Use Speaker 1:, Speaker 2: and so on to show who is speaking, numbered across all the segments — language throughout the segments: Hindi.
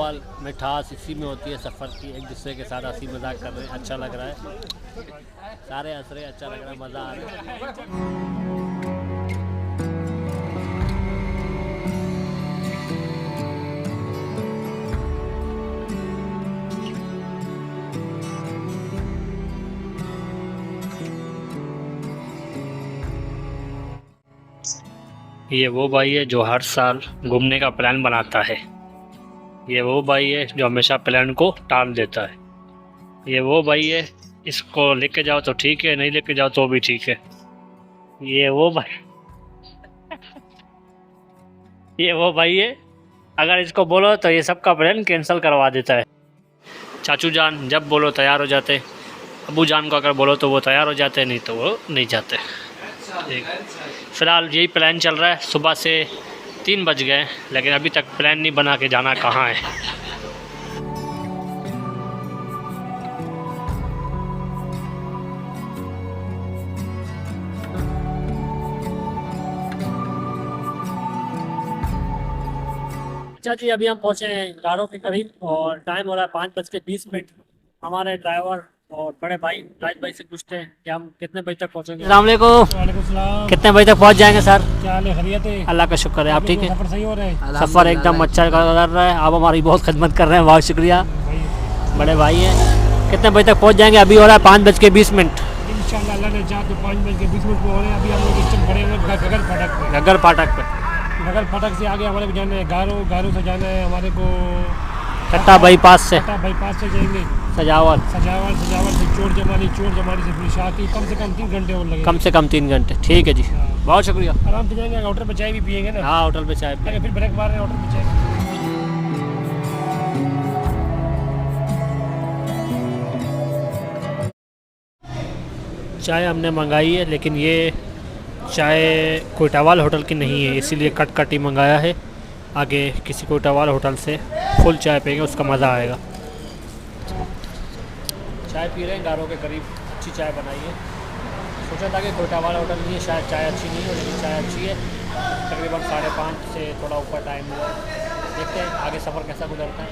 Speaker 1: माहौल मिठास इसी में होती है सफ़र की, एक दूसरे के साथ हंसी मजाक कर रहे हैं, अच्छा लग रहा है, सारे हंस रहे, अच्छा लग रहा है, मज़ा आ रहा है। ये वो भाई है जो हर साल घूमने का प्लान बनाता है। ये वो भाई है जो हमेशा प्लान को टाल देता है। ये वो भाई है, इसको लेके जाओ तो ठीक है, नहीं लेके जाओ तो भी ठीक है। ये वो भाई ये वो भाई है, अगर इसको बोलो तो ये सबका प्लान कैंसिल करवा देता है। चाचू जान जब बोलो तैयार हो जाते, अबू जान को अगर बोलो तो वो तैयार हो जाते, नहीं तो वो नहीं जाते। फ़िलहाल यही प्लान चल रहा है, सुबह से 3 बज गए लेकिन अभी तक प्लान नहीं बना के जाना कहाँ है। चाची अभी हम पहुँचे हैं गारों के करीब और टाइम हो रहा है 5:20। हमारे ड्राइवर और बड़े भाई राज भाई से पूछते हैं कि हम कितने बजे तक पहुँचेंगे। अस्सलाम वालेकुम। कितने बजे तक पहुँच जाएंगे सर? क्या हाल है, खैरियत है? अल्लाह का शुक्र है, आप ठीक है? सफ़र सही हो रहा है? सफ़र एकदम अच्छा कर रहा है, आप हमारी बहुत खिदमत कर रहे हैं, बहुत शुक्रिया। बड़े भाई हैं। कितने बजे तक पहुँच जाएंगे? अभी हो रहा है 5:20।
Speaker 2: इंशाअल्लाह अल्लाह ने चाहा तो 5:20 को हो रहे हैं। अभी हम लोग इस टाइम खड़े हुए गगर फाटक पे।
Speaker 1: गगर फाटक पे।
Speaker 2: गगर फाटक से आगे हमारे को जाना है गारो से जाना है हमारे को
Speaker 1: कट्टा बाईपास से
Speaker 2: जाएंगे
Speaker 1: सजावल
Speaker 2: से चोर जमानी से फिर शाकी। कम से कम 3 घंटे और लगेंगे।
Speaker 1: कम से कम 3 घंटे। ठीक है जी, बहुत शुक्रिया।
Speaker 2: आराम से जाएंगे, होटल पे चाय भी पियेंगे ना।
Speaker 1: हाँ होटल पे चाय
Speaker 2: फिर ब्रेक मार रहे हैं होटल पे चाय।
Speaker 1: चाय हमने मंगाई है लेकिन ये चाय कोटावाल होटल की नहीं है, इसीलिए कट ही मंगाया है। आगे किसी कोटावाल होटल से फुल चाय पियेंगे, उसका मज़ा आएगा। चाय पी रहे हैं गारों के करीब, अच्छी चाय बनाई है। सोचा था कि कोटावाल होटल में शायद चाय अच्छी नहीं हो, लेकिन चाय अच्छी है। तकरीबन 5:30 से थोड़ा ऊपर टाइम हुआ है। देखते हैं आगे सफ़र कैसा गुजरता है।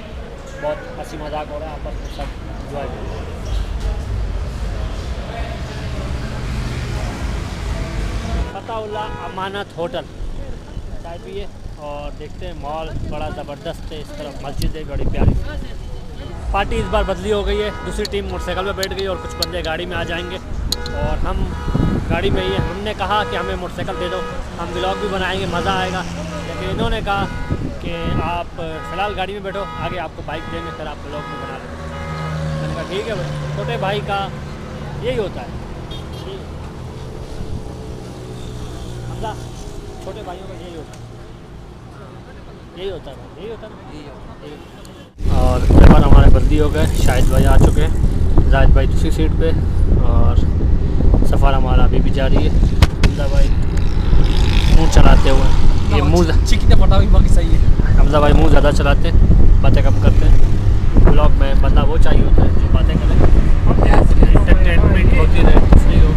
Speaker 1: बहुत हंसी मजाक हो रहा है आपस में, सब इंजॉय कर रहे हैं। फताउल्लाह अमानत होटल चाय पिए और देखते हैं। मॉल बड़ा ज़बरदस्त है, इस तरफ मस्जिद है बड़ी प्यारी। पार्टी इस बार बदली हो गई है, दूसरी टीम मोटरसाइकिल पे बैठ गई और कुछ बंदे गाड़ी में आ जाएंगे और हम गाड़ी में ही हैं। हमने कहा कि हमें मोटरसाइकिल दे दो, हम व्लॉग भी बनाएंगे, मज़ा आएगा। लेकिन इन्होंने कहा कि आप फ़िलहाल गाड़ी में बैठो, आगे आपको बाइक देंगे, फिर आप व्लॉग भी बना लेंगे। मैंने कहा ठीक है भाई, छोटे भाई का यही होता है। छोटे भाइयों का यही होता है। और ड्राइवर हमारे बदली हो गए, शाहिद भाई आ चुके हैं, जाहिद भाई दूसरी सीट पे और सफ़र हमारा अभी भी जारी है। हमजा भाई मुँह चलाते हुए, ये मुँह चिकने पटा हुई बाकी सही है। हमजा भाई मुँह ज़्यादा चलाते हैं, बातें कम करते हैं। ब्लॉग में बंदा वो चाहिए होता है जो बातें करें, एंटरटेनमेंट होती रहे, सही हो।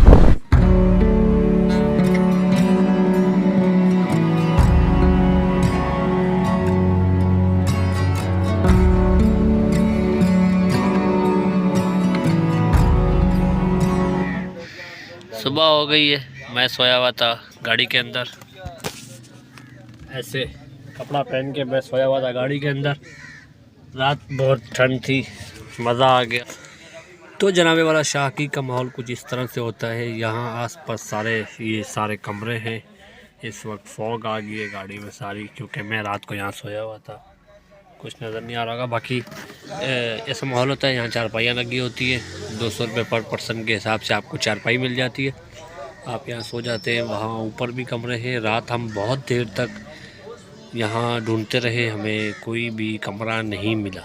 Speaker 1: सुबह हो गई है, मैं सोया हुआ था गाड़ी के अंदर, ऐसे कपड़ा पहन के मैं सोया हुआ था गाड़ी के अंदर। रात बहुत ठंड थी, मज़ा आ गया। तो जनाबे वाला शाकी का माहौल कुछ इस तरह से होता है। यहाँ आसपास ये सारे कमरे हैं। इस वक्त फॉग आ गई है गाड़ी में सारी, क्योंकि मैं रात को यहाँ सोया हुआ था, कुछ नज़र नहीं आ रहा होगा। बाकी ऐसा माहौल होता है। यहाँ चारपाइयाँ लगी होती है, 200 रुपये पर पर्सन के हिसाब से आपको चारपाई मिल जाती है, आप यहाँ सो जाते हैं। वहाँ ऊपर भी कमरे हैं। रात हम बहुत देर तक यहाँ ढूंढते रहे, हमें कोई भी कमरा नहीं मिला,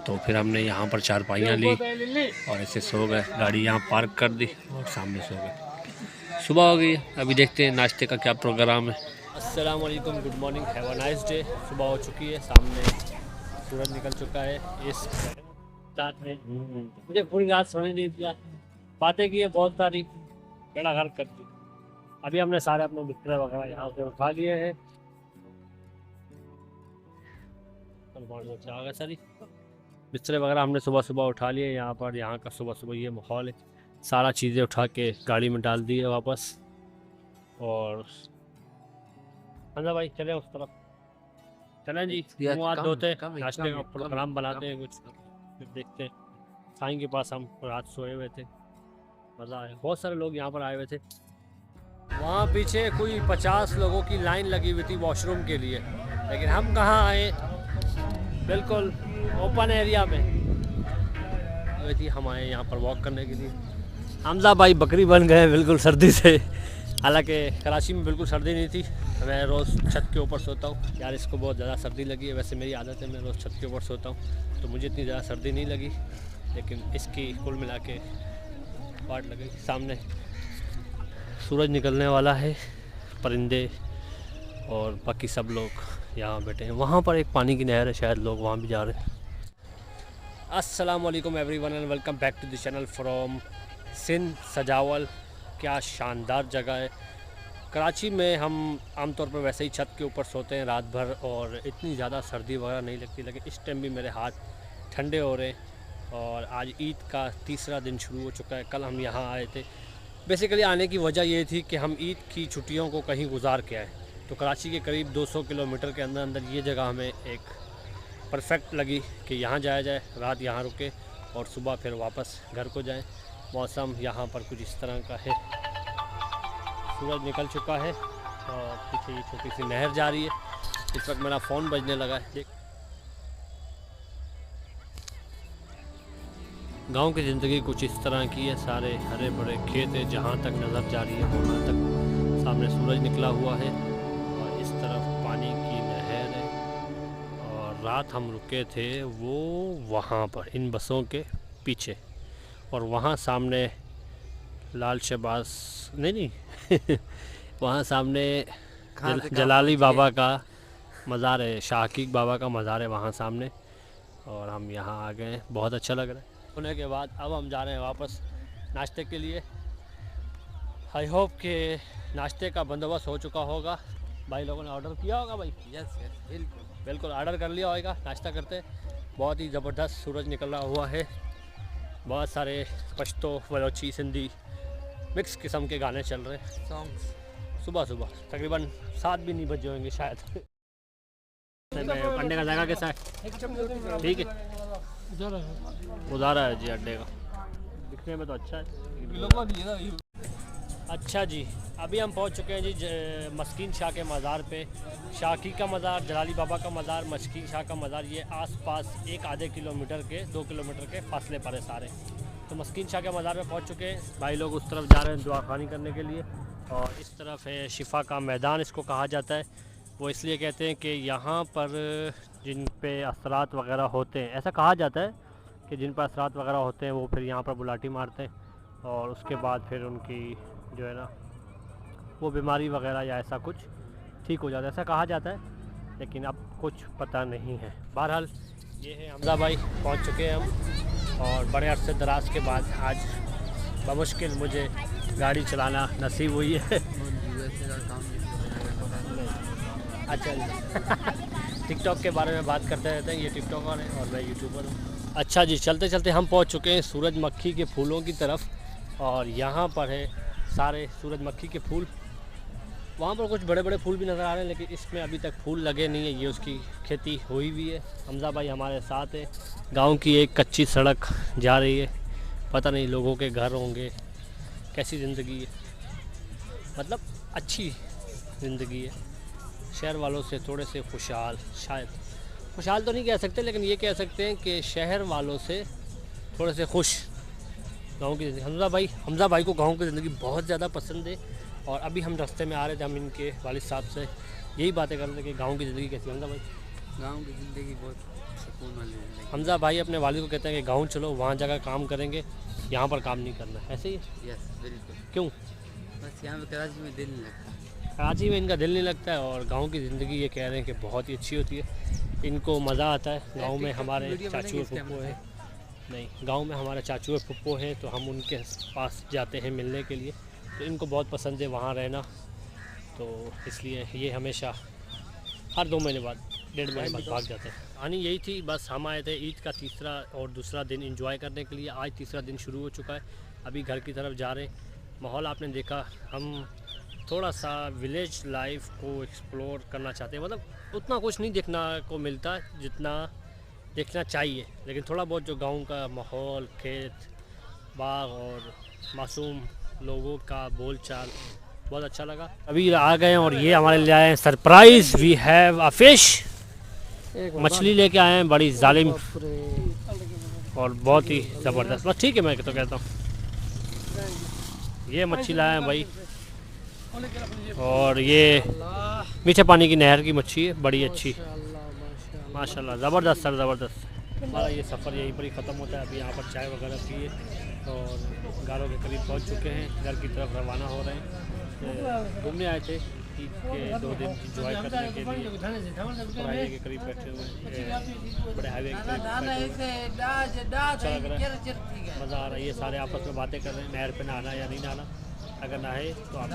Speaker 1: तो फिर हमने यहाँ पर चारपाइयाँ ली और ऐसे सो गए। गाड़ी यहाँ पार्क कर दी और सामने सो गए। सुबह हो गई, अभी देखते हैं नाश्ते का क्या प्रोग्राम है। अस्सलाम वालेकुम, good morning, have a nice day. सुबह हो चुकी है, सामने सूरज निकल चुका है। इस रात में मुझे पूरी रात सोने नहीं दिया, बातें की है बहुत सारी, बड़ा गर्क कर दी। अभी हमने सारे अपने बिस्तर वगैरह यहाँ से उठा लिए हैं। आ गए सारी बिस्तरे वगैरह हमने सुबह सुबह उठा लिए। यहाँ पर यहाँ का सुबह सुबह ये माहौल है, सारा चीज़ें उठा के गाड़ी में डाल दी है वापस। और हाँ भाई चले उस तरफ, चलें जी, मुँह हाथ धोते नाश्ते का प्रोग्राम बनाते हैं कुछ, फिर देखते हैं। साईं के पास हम रात सोए हुए थे, मज़ा आया। बहुत सारे लोग यहाँ पर आए हुए थे। वहाँ पीछे कोई 50 लोगों की लाइन लगी हुई थी वॉशरूम के लिए, लेकिन हम कहाँ आए, बिल्कुल ओपन एरिया में हुई थी। हम आए यहाँ पर वॉक करने के लिए। हमजा भाई बकरी बन गए बिल्कुल सर्दी से। हालांकि कराची में बिल्कुल सर्दी नहीं थी। मैं रोज़ छत के ऊपर सोता हूँ यार, इसको बहुत ज़्यादा सर्दी लगी है। वैसे मेरी आदत है, मैं रोज़ छत के ऊपर सोता हूँ तो मुझे इतनी ज़्यादा सर्दी नहीं लगी, लेकिन इसकी कुल मिला के वाट लगी। सामने सूरज निकलने वाला है, परिंदे और बाकी सब लोग यहाँ बैठे हैं। वहाँ पर एक पानी की नहर है, शायद लोग वहाँ भी जा रहे हैं। अस्सलाम वालेकुम everyone and welcome back to the channel from Sindh Sujawal. क्या शानदार जगह है। कराची में हम आमतौर पर वैसे ही छत के ऊपर सोते हैं रात भर और इतनी ज़्यादा सर्दी वगैरह नहीं लगती, लेकिन इस टाइम भी मेरे हाथ ठंडे हो रहे हैं। और आज ईद का तीसरा दिन शुरू हो चुका है। कल हम यहाँ आए थे। बेसिकली आने की वजह ये थी कि हम ईद की छुट्टियों को कहीं गुजार के आए। तो कराची के करीब 200 किलोमीटर के अंदर अंदर ये जगह हमें एक परफेक्ट लगी कि यहाँ जाया जाए, रात यहाँ रुके और सुबह फिर वापस घर को जाएं। मौसम यहाँ पर कुछ इस तरह का है, सूरज निकल चुका है और पीछे ये छोटी सी नहर जा रही है। इस वक्त मेरा फ़ोन बजने लगा है। देख, गांव की ज़िंदगी कुछ इस तरह की है। सारे हरे भरे खेत है, जहाँ तक नज़र जा रही है वहाँ तक सामने सूरज निकला हुआ है और इस तरफ पानी की नहर है। और रात हम रुके थे वो वहाँ पर इन बसों के पीछे, और वहाँ सामने लाल शहबाज नहीं वहाँ सामने जलाली बाबा का मज़ार है, शाहकीक बाबा का मज़ार है वहाँ सामने। और हम यहाँ आ गए, बहुत अच्छा लग रहा है। होने के बाद अब हम जा रहे हैं वापस नाश्ते के लिए। आई होप कि नाश्ते का बंदोबस्त हो चुका होगा। भाई लोगों ने ऑर्डर किया होगा भाई।
Speaker 2: यस
Speaker 1: बिल्कुल ऑर्डर कर लिया होगा। नाश्ता करते, बहुत ही ज़बरदस्त सूरज निकला हुआ है। बहुत सारे पश्तो, बलोची, सिंधी मिक्स किस्म के गाने चल रहे हैं
Speaker 2: सॉन्ग्स।
Speaker 1: सुबह सुबह। तकरीबन 7 भी नहीं बजे होंगे शायद। अंडे का जगह कैसा है? ठीक है, उधारा है जी अंडे का। दिखने में तो अच्छा है। अच्छा जी, अभी हम पहुंच चुके हैं जी मस्कीन शाह के मज़ार पे। शाकी का मज़ार, जलाली बाबा का मज़ार, मस्कीन शाह का मज़ार, ये आसपास एक आधे किलोमीटर के 2 किलोमीटर के फासले पर है सारे। तो मस्कीन शाह के मज़ार पे पहुंच चुके हैं। भाई लोग उस तरफ जा रहे हैं दुआ खानी करने के लिए। और इस तरफ है शिफा का मैदान, इसको कहा जाता है। वो इसलिए कहते हैं कि यहाँ पर जिन पे असरात वगैरह होते हैं, ऐसा कहा जाता है कि जिन पर असरात वगैरह होते हैं वो फिर यहाँ पर बुलाटी मारते हैं और उसके बाद फिर उनकी जो है ना वो बीमारी वगैरह या ऐसा कुछ ठीक हो जाता है, ऐसा कहा जाता है, लेकिन अब कुछ पता नहीं है। बहरहाल ये है हमजा भाई, पहुँच चुके हैं हम। और बड़े अरसे दराज के बाद आज बमुश्किल मुझे गाड़ी चलाना नसीब हुई है। अच्छा जी टिकटॉक के बारे में बात करते रहते हैं, ये टिकटॉकर है और मैं यूट्यूबर हूँ। अच्छा जी, चलते चलते हम पहुँच चुके हैं सूरजमुखी के फूलों की तरफ। और यहाँ पर है सारे सूरजमुखी के फूल। वहाँ पर कुछ बड़े बड़े फूल भी नज़र आ रहे हैं, लेकिन इसमें अभी तक फूल लगे नहीं है। ये उसकी खेती हुई भी है। हमजा भाई हमारे साथ है। गांव की एक कच्ची सड़क जा रही है, पता नहीं लोगों के घर होंगे, कैसी ज़िंदगी है, मतलब अच्छी ज़िंदगी है। शहर वालों से थोड़े से खुशहाल, शायद खुशहाल तो नहीं कह सकते, लेकिन ये कह सकते हैं कि शहर वालों से थोड़े से खुश गांव की ज़िंदगी। हमजा भाई को गांव की ज़िंदगी बहुत ज़्यादा पसंद है। और अभी हम रास्ते में आ रहे थे, हम इनके वालिद साहब से यही बातें कर रहे थे कि गांव की ज़िंदगी कैसी है। हमजा भाई
Speaker 2: गांव की ज़िंदगी बहुत सुकून वाली है।
Speaker 1: हमजा भाई अपने वालिद को कहते हैं कि गांव चलो, वहाँ जगह काम करेंगे, यहाँ पर काम नहीं करना। ऐसे ही है?
Speaker 2: यस बिल्कुल।
Speaker 1: क्यों?
Speaker 2: बस यहाँ पे कराची में दिल नहीं लगता।
Speaker 1: कराची में इनका दिल नहीं लगता है। और गांव की ज़िंदगी ये कह रहे हैं कि बहुत ही अच्छी होती है, इनको मज़ा आता है। गांव में हमारे चाचू और फुप्पो हैं, नहीं गांव में हमारे चाचू और फुप्पो हैं, तो हम उनके पास जाते हैं मिलने के लिए। तो इनको बहुत पसंद है वहाँ रहना, तो इसलिए ये हमेशा हर 2 महीने बाद 1.5 महीने बाद भाग जाते हैं। कहानी यही थी, बस हम आए थे ईद का तीसरा और दूसरा दिन एंजॉय करने के लिए। आज तीसरा दिन शुरू हो चुका है, अभी घर की तरफ जा रहे हैं। माहौल आपने देखा, हम थोड़ा सा विलेज लाइफ को एक्सप्लोर करना चाहते हैं। मतलब उतना कुछ नहीं देखना को मिलता जितना देखना चाहिए, लेकिन थोड़ा बहुत जो गांव का माहौल, खेत, बाग और मासूम लोगों का बोलचाल बहुत अच्छा लगा। अभी आ गए हैं और ये हमारे लिए आए हैं surprise. We have a fish, मछली लेके आए हैं, बड़ी जालिम और बहुत ही ज़बरदस्त। बस ठीक है, मैं तो कहता हूँ ये मच्छी लाए हैं भाई, और ये मीठे पानी की नहर की मच्छी है, बड़ी अच्छी माशाल्लाह, ज़बरदस्त सर, ज़बरदस्त। हमारा ये सफ़र यहीं पर ही ख़त्म होता है। अभी यहाँ पर चाय वगैरह पिए और घरों के करीब पहुँच चुके हैं, घर की तरफ रवाना हो रहे हैं। घूमने आए थे ईद के 2 दिन इंजॉय करने के लिए। हाईवे के करीब बैठे हुए हैं, बड़े हाईवे के करीब बैठे हुए, अच्छा लग रहा है, मज़ा आ रहा है। ये सारे आपस में बातें कर रहे हैं, नहर पे नहाना या नहीं नहाना, अगर नहाए तो आप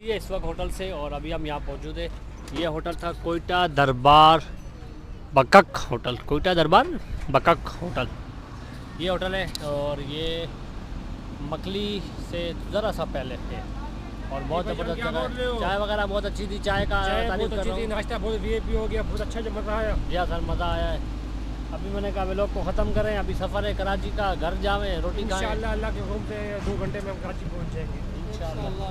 Speaker 1: ये इस वक्त होटल से। और अभी हम यहाँ मौजूद है, ये होटल था कोयटा दरबार बकक होटल, कोयटा दरबार बकक होटल ये होटल है। और ये मकली से ज़रा सा पहले है और बहुत ज़बरदस्त जगह है। चाय वगैरह बहुत अच्छी थी, चाय का तारीफ कर रहा हूं।
Speaker 2: नाश्ता बहुत वीआईपी हो गया, बहुत अच्छा जो मज़ा आया।
Speaker 1: जी सर, मज़ा आया है। अभी मैंने कहा व्लॉग को ख़त्म करें, अभी सफ़र है कराची का, घर जावें, रोटी खाएं।
Speaker 2: इंशाअल्लाह अल्लाह के हुक्म से 2 घंटे में हम कराची पहुँच जाएंगे
Speaker 1: इंशाअल्लाह।